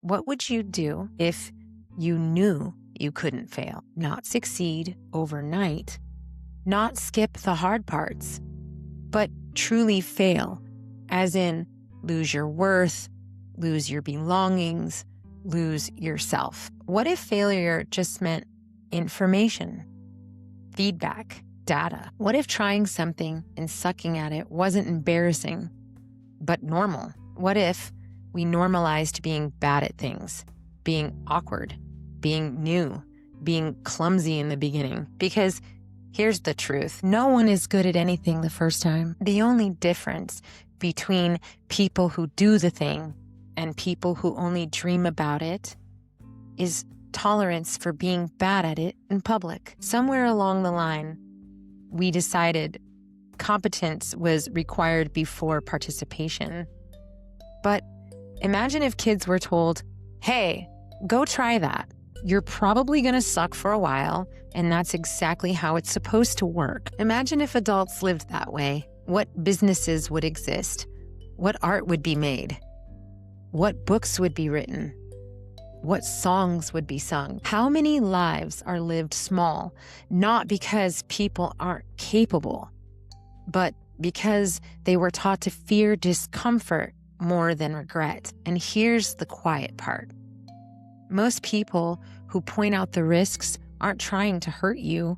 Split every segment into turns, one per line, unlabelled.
What would you do if you knew you couldn't fail, not succeed overnight, not skip the hard parts, but truly fail, as in lose your worth, lose your belongings, lose yourself? What if failure just meant information, feedback, data? What if trying something and sucking at it wasn't embarrassing, but normal? What if we normalized being bad at things, being awkward, being new, being clumsy in the beginning? Because here's the truth. No one is good at anything the first time. The only difference between people who do the thing and people who only dream about it is tolerance for being bad at it in public. Somewhere along the line, we decided competence was required before participation. But imagine if kids were told, hey, go try that. You're probably going to suck for a while, and that's exactly how it's supposed to work. Imagine if adults lived that way. What businesses would exist? What art would be made? What books would be written? What songs would be sung? How many lives are lived small, not because people aren't capable, but because they were taught to fear discomfort more than regret? And here's the quiet part. Most people who point out the risks aren't trying to hurt you.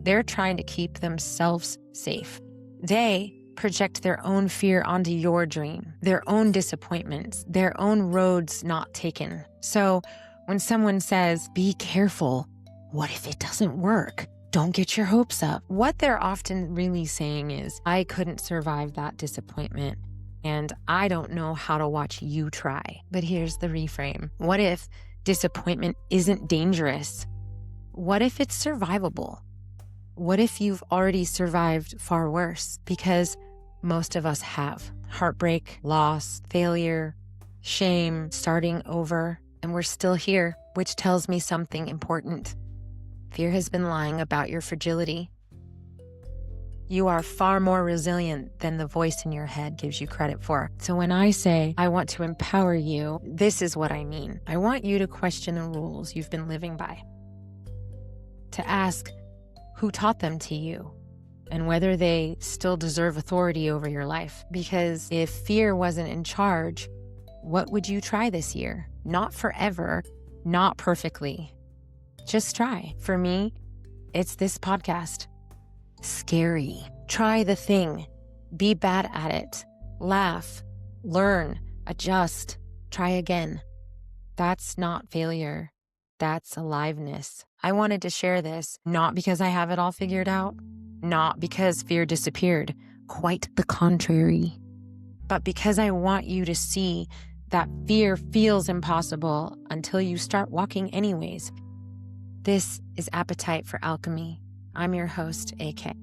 They're trying to keep themselves safe. They project their own fear onto your dream, their own disappointments, their own roads not taken. So when someone says, be careful, what if it doesn't work? Don't get your hopes up. What they're often really saying is, I couldn't survive that disappointment, and I don't know how to watch you try. But here's the reframe. What if disappointment isn't dangerous? What if it's survivable? What if you've already survived far worse? Because most of us have. Heartbreak, loss, failure, shame, starting over, and we're still here, which tells me something important. Fear has been lying about your fragility. You are far more resilient than the voice in your head gives you credit for. So when I say I want to empower you, this is what I mean. I want you to question the rules you've been living by. To ask who taught them to you and whether they still deserve authority over your life. Because if fear wasn't in charge, what would you try this year? Not forever, not perfectly. Just try. For me, it's this podcast. Scary. Try the thing. Be bad at it. Laugh. Learn. Adjust. Try again. That's not failure. That's aliveness. I wanted to share this, not because I have it all figured out, not because fear disappeared, quite the contrary, but because I want you to see that fear feels impossible until you start walking anyways. This is Appetite for Alchemy. I'm your host, AK.